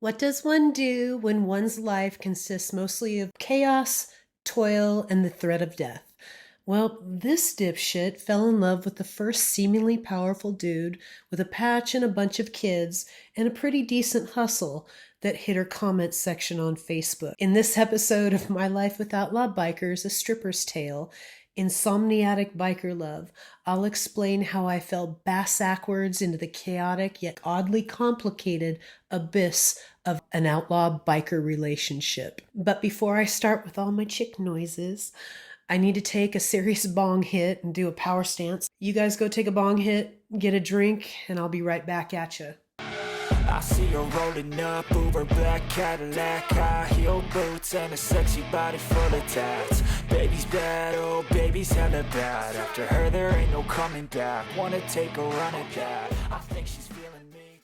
What does one do when one's life consists mostly of chaos, toil, and the threat of death? Well, this dipshit fell in love with the first seemingly powerful dude with a patch and a bunch of kids and a pretty decent hustle that hit her comment section on Facebook. In this episode of My Life with Outlaw Bikers, A Stripper's Tale, Insomniatic Biker Love, I'll explain how I fell backwards into the chaotic yet oddly complicated abyss of an outlaw biker relationship. But before I start with all my chick noises, I need to take a serious bong hit and do a power stance. You guys go take a bong hit, get a drink, and I'll be right back at you. I see her rolling up, Uber black Cadillac, high heel boots and a sexy body full of tats. Baby's bad, oh baby's hella bad. After her there ain't no coming back. Wanna take a run at that. I think she's feeling me.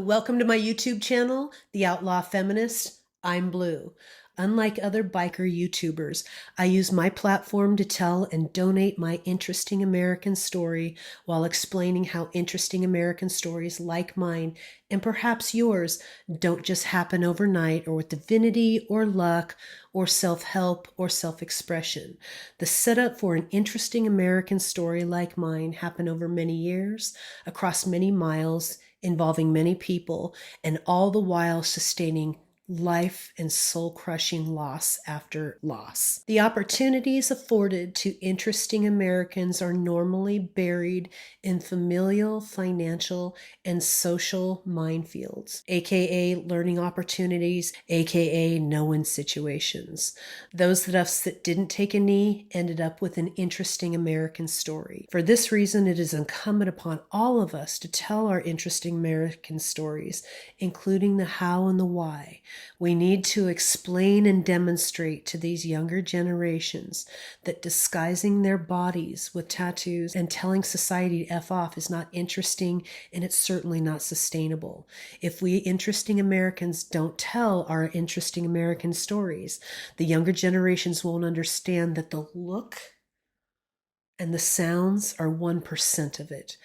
Welcome to my YouTube channel, The Outlaw Feminist. I'm Blue. Unlike other biker YouTubers, I use my platform to tell and donate my interesting American story while explaining how interesting American stories like mine and perhaps yours don't just happen overnight or with divinity or luck or self-help or self-expression. The setup for an interesting American story like mine happened over many years, across many miles, involving many people, and all the while sustaining life and soul-crushing loss after loss. The opportunities afforded to interesting Americans are normally buried in familial, financial, and social minefields, aka learning opportunities, aka no-win situations. Those of us that didn't take a knee ended up with an interesting American story. For this reason, it is incumbent upon all of us to tell our interesting American stories, including the how and the why. We need to explain and demonstrate to these younger generations that disguising their bodies with tattoos and telling society to F off is not interesting, and it's certainly not sustainable. If we interesting Americans don't tell our interesting American stories, the younger generations won't understand that the look and the sounds are 1% of it.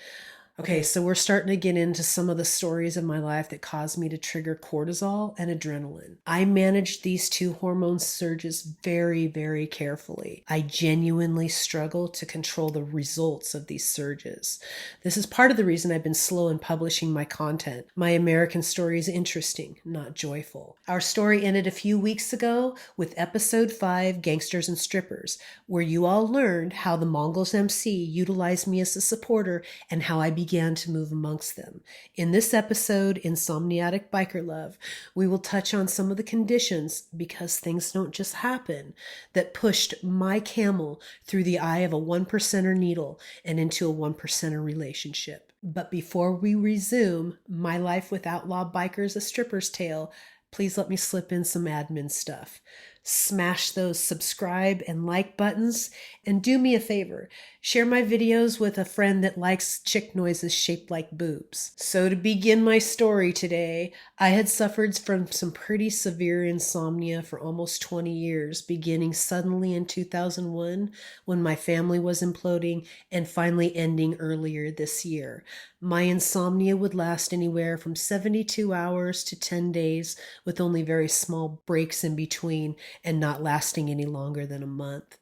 Okay, so we're starting to get into some of the stories of my life that caused me to trigger cortisol and adrenaline. I managed these two hormone surges very, very carefully. I genuinely struggle to control the results of these surges. This is part of the reason I've been slow in publishing my content. My American story is interesting, not joyful. Our story ended a few weeks ago with episode 5, Gangsters and Strippers, where you all learned how the Mongols MC utilized me as a supporter and how I began to move amongst them. In this episode, Insomniatic Biker Love, we will touch on some of the conditions, because things don't just happen, that pushed my camel through the eye of a 1%er needle and into a 1%er relationship. But before we resume My Life with Outlaw Bikers, A Stripper's Tale, please let me slip in some admin stuff. Smash those subscribe and like buttons, and do me a favor, share my videos with a friend that likes chick noises shaped like boobs. So to begin my story today, I had suffered from some pretty severe insomnia for almost 20 years, beginning suddenly in 2001 when my family was imploding and finally ending earlier this year. My insomnia would last anywhere from 72 hours to 10 days, with only very small breaks in between and not lasting any longer than a month.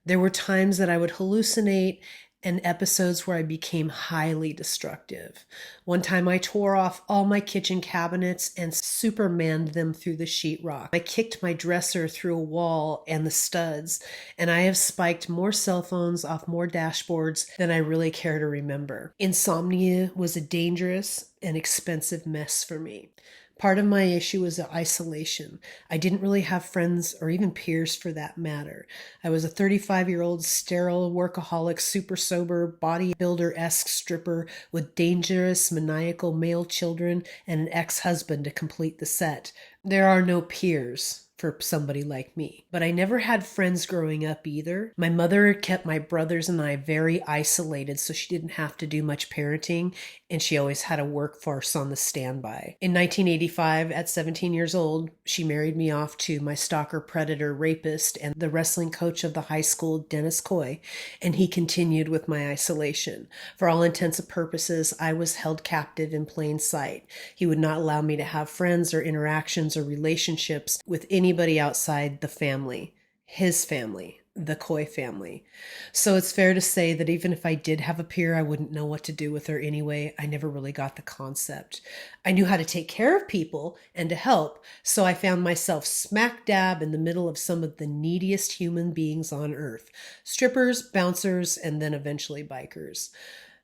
There were times that I would hallucinate and episodes where I became highly destructive. One time I tore off all my kitchen cabinets and supermaned them through the sheetrock. I kicked my dresser through a wall and the studs, and I have spiked more cell phones off more dashboards than I really care to remember. Insomnia was a dangerous and expensive mess for me. Part of my issue was isolation. I didn't really have friends or even peers for that matter. I was a 35-year-old sterile workaholic, super sober, bodybuilder-esque stripper with dangerous, maniacal male children and an ex-husband to complete the set. There are no peers for somebody like me. But I never had friends growing up either. My mother kept my brothers and I very isolated, so she didn't have to do much parenting, and she always had a workforce on the standby. In 1985, at 17 years old, she married me off to my stalker, predator, rapist, and the wrestling coach of the high school, Dennis Coy, and he continued with my isolation. For all intents and purposes, I was held captive in plain sight. He would not allow me to have friends or interactions or relationships with anybody outside the family, his family, the Coy family. So it's fair to say that even if I did have a peer, I wouldn't know what to do with her anyway. I never really got the concept. I knew how to take care of people and to help, so I found myself smack dab in the middle of some of the neediest human beings on earth. Strippers, bouncers, and then eventually bikers.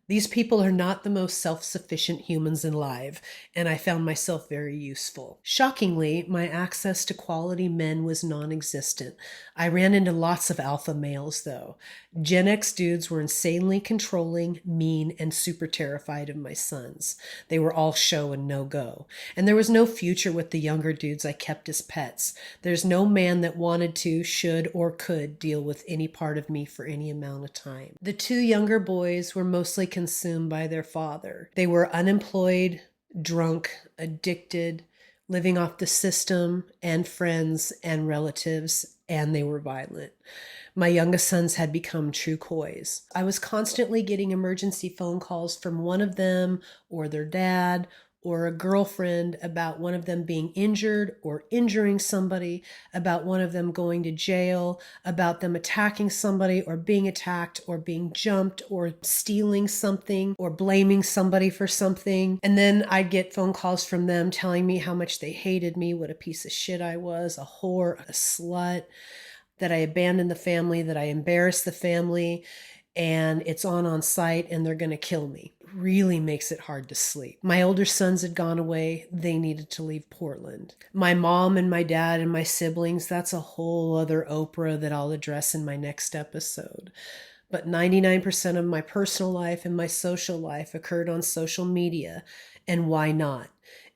These people are not the most self-sufficient humans alive, and I found myself very useful. Shockingly, my access to quality men was non-existent. I ran into lots of alpha males, though. Gen X dudes were insanely controlling, mean, and super terrified of my sons. They were all show and no go. And there was no future with the younger dudes I kept as pets. There's no man that wanted to, should, or could deal with any part of me for any amount of time. The two younger boys were mostly consumed by their father. They were unemployed, drunk, addicted, living off the system and friends and relatives, and they were violent. My youngest sons had become true coys. I was constantly getting emergency phone calls from one of them or their dad or a girlfriend about one of them being injured or injuring somebody, about one of them going to jail, about them attacking somebody or being attacked or being jumped or stealing something or blaming somebody for something. And then I'd get phone calls from them telling me how much they hated me, what a piece of shit I was, a whore, a slut, that I abandoned the family, that I embarrassed the family, and it's on site and they're going to kill me. Really makes it hard to sleep. My older sons had gone away. They needed to leave Portland. My mom and my dad and my siblings, that's a whole other Oprah that I'll address in my next episode. But 99% of my personal life and my social life occurred on social media. And why not?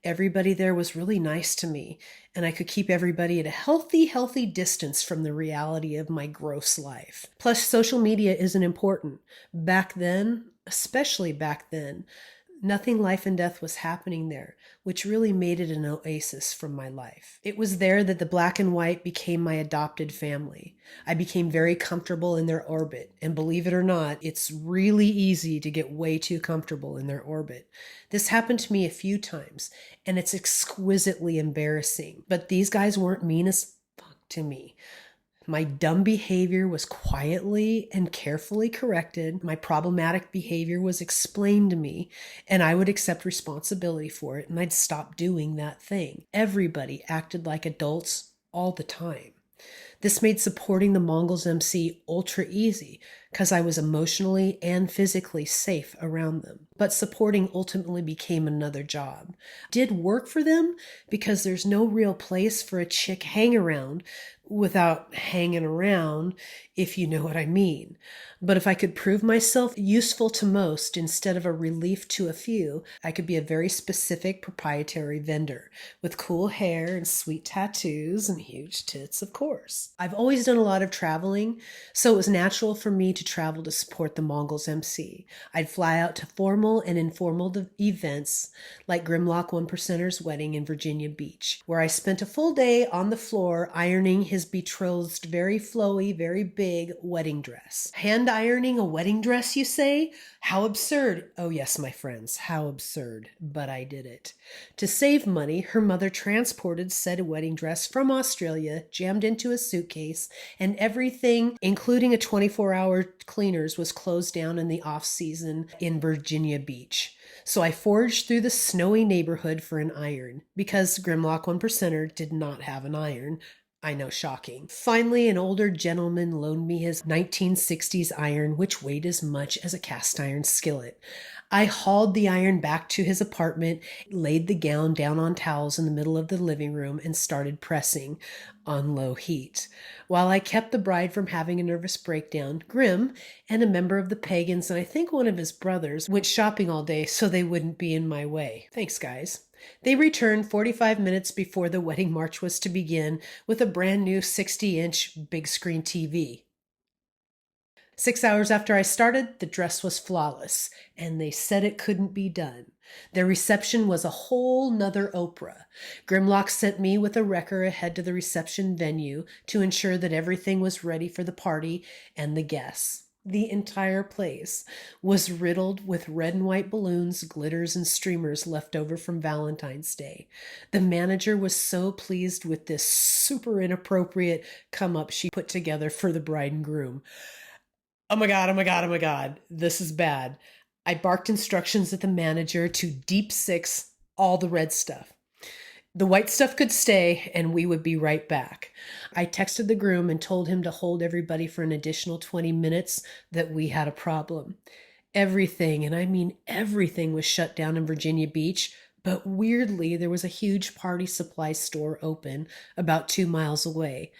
Everybody there was really nice to me, and I could keep everybody at a healthy distance from the reality of my gross life. Plus, social media isn't important. Back then, especially back then, nothing life and death was happening there, which really made it an oasis from my life. It was there that the black and white became my adopted family. I became very comfortable in their orbit, and believe it or not, it's really easy to get way too comfortable in their orbit. This happened to me a few times, and it's exquisitely embarrassing. But these guys weren't mean as fuck to me. My dumb behavior was quietly and carefully corrected. My problematic behavior was explained to me, and I would accept responsibility for it, and I'd stop doing that thing. Everybody acted like adults all the time. This made supporting the Mongols MC ultra easy because I was emotionally and physically safe around them. But supporting ultimately became another job. Did work for them because there's no real place for a chick hang around without hanging around, if you know what I mean. But if I could prove myself useful to most instead of a relief to a few, I could be a very specific proprietary vendor with cool hair and sweet tattoos and huge tits, of course. I've always done a lot of traveling, so it was natural for me to travel to support the Mongols MC. I'd fly out to formal and informal events like Grimlock 1%er's wedding in Virginia Beach, where I spent a full day on the floor ironing his betrothed's very flowy, very big wedding dress. Hand ironing a wedding dress, you say? How absurd. Oh yes, my friends, how absurd. But I did it. To save money, her mother transported said wedding dress from Australia, jammed into a suitcase, and everything, including a 24-hour cleaners, was closed down in the off-season in Virginia Beach. So I foraged through the snowy neighborhood for an iron, because Grimlock 1%er did not have an iron. I know, shocking. Finally, an older gentleman loaned me his 1960s iron, which weighed as much as a cast iron skillet. I hauled the iron back to his apartment, laid the gown down on towels in the middle of the living room, and started pressing on low heat. While I kept the bride from having a nervous breakdown, Grim and a member of the pagans, and I think one of his brothers, went shopping all day so they wouldn't be in my way. Thanks, guys. They returned 45 minutes before the wedding march was to begin with a brand new 60-inch big screen TV. 6 hours after I started, the dress was flawless, and they said it couldn't be done. Their reception was a whole nother Oprah. Grimlock sent me with a wrecker ahead to the reception venue to ensure that everything was ready for the party and the guests. The entire place was riddled with red and white balloons, glitters, and streamers left over from Valentine's Day. The manager was so pleased with this super inappropriate come-up she put together for the bride and groom. Oh my God, oh my God, oh my God, this is bad. I barked instructions at the manager to deep six all the red stuff. The white stuff could stay, and we would be right back. I texted the groom and told him to hold everybody for an additional 20 minutes, that we had a problem. Everything, and I mean everything, was shut down in Virginia Beach, but weirdly, there was a huge party supply store open about 2 miles away.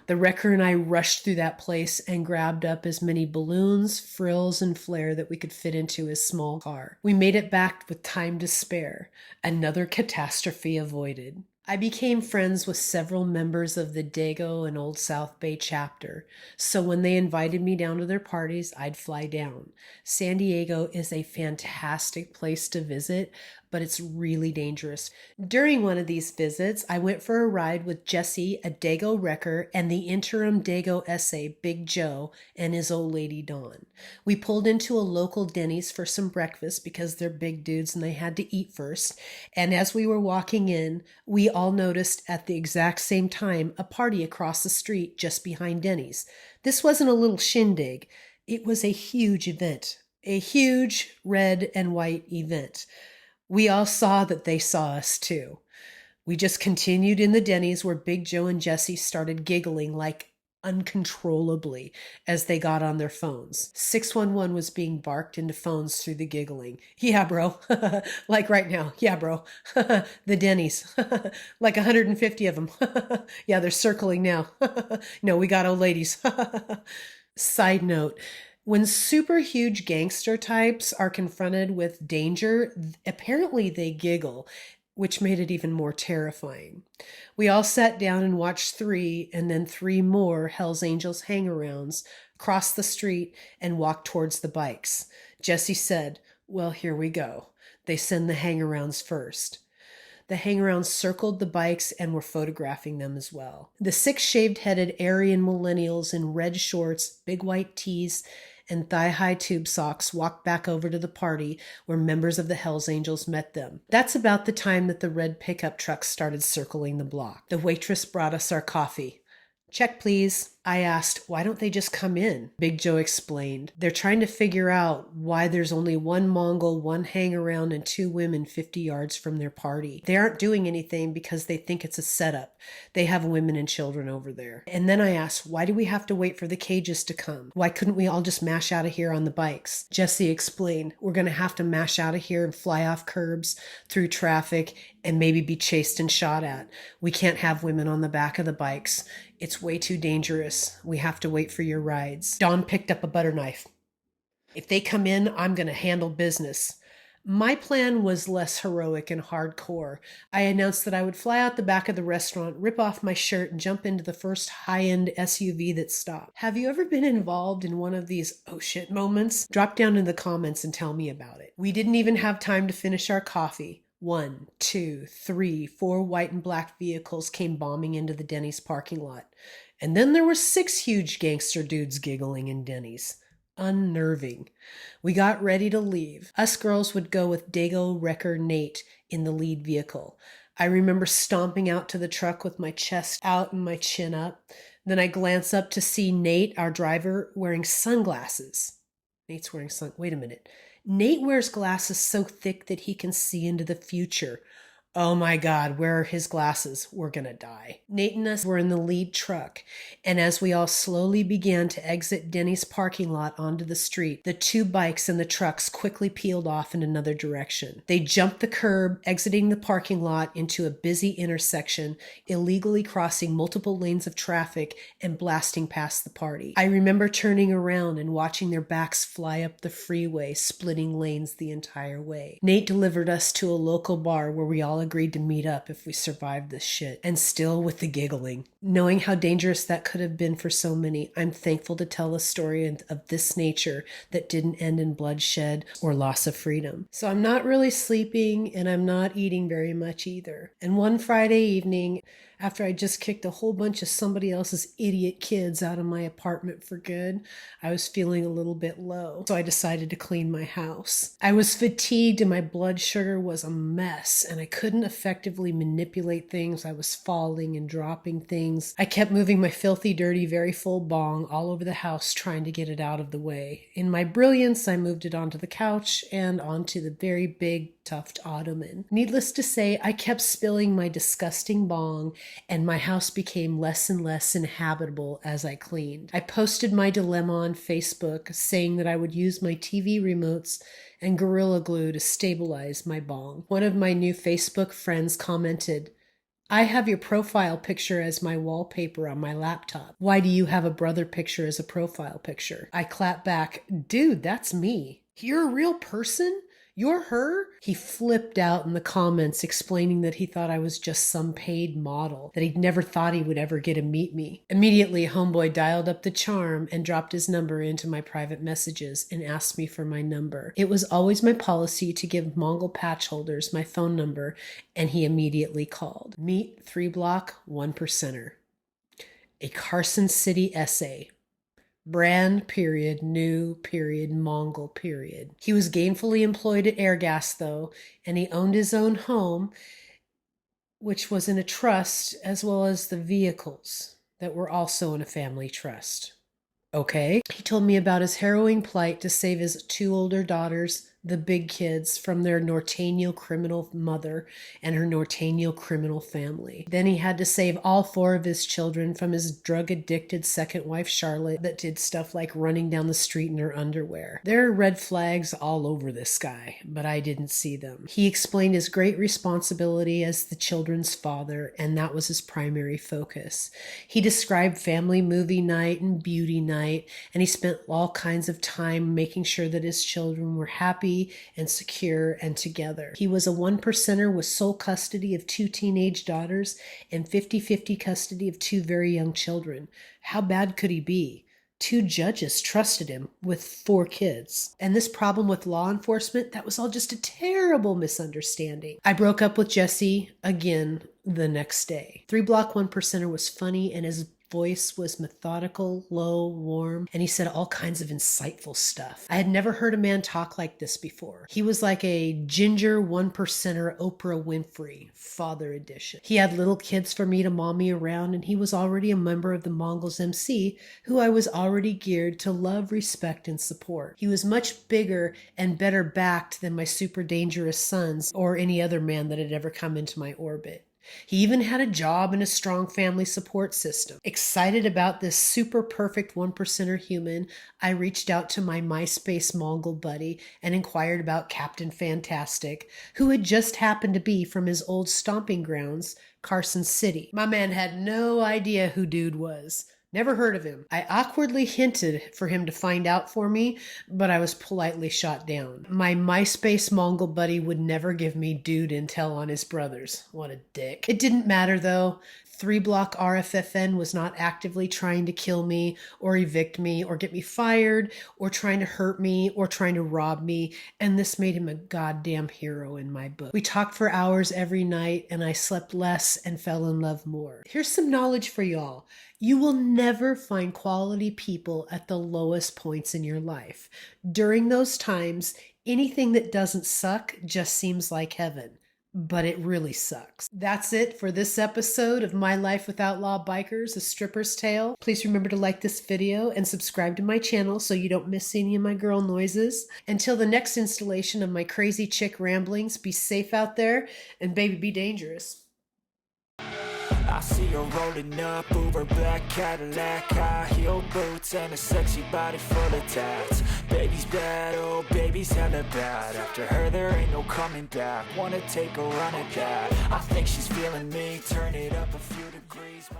The wrecker and I rushed through that place and grabbed up as many balloons, frills, and flair that we could fit into his small car. We made it back with time to spare. Another catastrophe avoided. I became friends with several members of the Dago and Old South Bay chapter, so when they invited me down to their parties, I'd fly down. San Diego is a fantastic place to visit, but it's really dangerous. During one of these visits, I went for a ride with Jesse, a Dago wrecker, and the interim Dago SA, Big Joe, and his old lady Dawn. We pulled into a local Denny's for some breakfast because they're big dudes and they had to eat first. And as we were walking in, we all noticed at the exact same time a party across the street just behind Denny's. This wasn't a little shindig. It was a huge event. A huge red and white event. We all saw that they saw us too. We just continued in the Denny's where Big Joe and Jesse started giggling like uncontrollably as they got on their phones. 611 was being barked into phones through the giggling. Yeah, bro. Like right now. Yeah, bro. The Denny's. Like 150 of them. Yeah, they're circling now. No, we got old ladies. Side note. When super huge gangster types are confronted with danger, apparently they giggle, which made it even more terrifying. We all sat down and watched 3 and then 3 more Hells Angels hangarounds cross the street and walk towards the bikes. Jesse said, "Well, here we go. They send the hangarounds first." The hangarounds circled the bikes and were photographing them as well. The 6 shaved-headed Aryan millennials in red shorts, big white tees, and thigh-high tube socks walked back over to the party where members of the Hells Angels met them. That's about the time that the red pickup trucks started circling the block. The waitress brought us our coffee. "Check, please." I asked, "Why don't they just come in?" Big Joe explained. "They're trying to figure out why there's only 1 Mongol, 1 hang-around, and 2 women 50 yards from their party. They aren't doing anything because they think it's a setup. They have women and children over there." And then I asked, "Why do we have to wait for the cages to come? Why couldn't we all just mash out of here on the bikes?" Jesse explained, "We're going to have to mash out of here and fly off curbs, through traffic, and maybe be chased and shot at. We can't have women on the back of the bikes. It's way too dangerous. We have to wait for your rides." Dawn picked up a butter knife. "If they come in, I'm going to handle business." My plan was less heroic and hardcore. I announced that I would fly out the back of the restaurant, rip off my shirt, and jump into the first high-end SUV that stopped. Have you ever been involved in one of these oh shit moments? Drop down in the comments and tell me about it. We didn't even have time to finish our coffee. 1, 2, 3, 4 white and black vehicles came bombing into the Denny's parking lot. And then there were 6 huge gangster dudes giggling in Denny's. Unnerving. We got ready to leave. Us girls would go with Dago wrecker Nate in the lead vehicle. I remember stomping out to the truck with my chest out and my chin up. Then I glance up to see Nate, our driver, wearing sunglasses. Nate's wearing Wait a minute. Nate wears glasses so thick that he can see into the future. Oh my God, where are his glasses? We're gonna die. Nate and us were in the lead truck, and as we all slowly began to exit Denny's parking lot onto the street, the two bikes and the trucks quickly peeled off in another direction. They jumped the curb, exiting the parking lot into a busy intersection, illegally crossing multiple lanes of traffic and blasting past the party. I remember turning around and watching their backs fly up the freeway, splitting lanes the entire way. Nate delivered us to a local bar where we all agreed to meet up if we survived this shit. And still with the giggling. Knowing how dangerous that could have been for so many, I'm thankful to tell a story of this nature that didn't end in bloodshed or loss of freedom. So I'm not really sleeping and I'm not eating very much either. And one Friday evening, after I just kicked a whole bunch of somebody else's idiot kids out of my apartment for good, I was feeling a little bit low. So I decided to clean my house. I was fatigued and my blood sugar was a mess and I couldn't effectively manipulate things. I was falling and dropping things. I kept moving my filthy, dirty, very full bong all over the house trying to get it out of the way. In my brilliance, I moved it onto the couch and onto the very big tuft ottoman. Needless to say, I kept spilling my disgusting bong and my house became less and less inhabitable as I cleaned. I posted my dilemma on Facebook saying that I would use my TV remotes and Gorilla Glue to stabilize my bong. One of my new Facebook friends commented, "I have your profile picture as my wallpaper on my laptop. Why do you have a brother picture as a profile picture?" I clapped back, "Dude, that's me. You're a real person? You're her?" He flipped out in the comments explaining that he thought I was just some paid model, that he'd never thought he would ever get to meet me. Immediately, homeboy dialed up the charm and dropped his number into my private messages and asked me for my number. It was always my policy to give Mongol patch holders my phone number, and he immediately called. Meet Threeblock 1%er. A Carson City essay. Brand, period, new, period, Mongol, period. He was gainfully employed at Airgas, though, and he owned his own home, which was in a trust, as well as the vehicles that were also in a family trust. Okay. He told me about his harrowing plight to save his two older daughters, the big kids, from their Norteño criminal mother and her Norteño criminal family. Then he had to save all four of his children from his drug-addicted second wife, Charlotte, that did stuff like running down the street in her underwear. There are red flags all over this guy, but I didn't see them. He explained his great responsibility as the children's father, and that was his primary focus. He described family movie night and beauty night, and he spent all kinds of time making sure that his children were happy and secure and together. He was a 1%er with sole custody of two teenage daughters and 50-50 custody of two very young children. How bad could he be? Two judges trusted him with 4 kids. And this problem with law enforcement, that was all just a terrible misunderstanding. I broke up with Jesse again the next day. Threeblock 1%er was funny and his voice was methodical, low, warm, and he said all kinds of insightful stuff. I had never heard a man talk like this before. He was like a ginger 1%er Oprah Winfrey, father edition. He had little kids for me to mommy around, and he was already a member of the Mongols MC, who I was already geared to love, respect, and support. He was much bigger and better backed than my super dangerous sons or any other man that had ever come into my orbit. He even had a job and a strong family support system. Excited about this super perfect 1%er human, I reached out to my MySpace Mongol buddy and inquired about Captain Fantastic, who had just happened to be from his old stomping grounds, Carson City. My man had no idea who dude was. Never heard of him. I awkwardly hinted for him to find out for me, but I was politely shot down. My MySpace Mongol buddy would never give me dude intel on his brothers. What a dick. It didn't matter though. Threeblock RFFN was not actively trying to kill me or evict me or get me fired or trying to hurt me or trying to rob me, and this made him a goddamn hero in my book. We talked for hours every night and I slept less and fell in love more. Here's some knowledge for y'all. You will never find quality people at the lowest points in your life. During those times, anything that doesn't suck just seems like heaven. but it really sucks. That's it for this episode of My Life with Outlaw Bikers, A Stripper's Tale. Please remember to like this video and subscribe to my channel so you don't miss any of my girl noises. Until the next installation of my crazy chick ramblings, be safe out there and baby, be dangerous. I see her rolling up, Uber black Cadillac, high heel boots and a sexy body full of tats. Baby's bad, oh baby's hella bad. After her there ain't no coming back. Wanna take a run at that? I think she's feeling me. Turn it up a few degrees.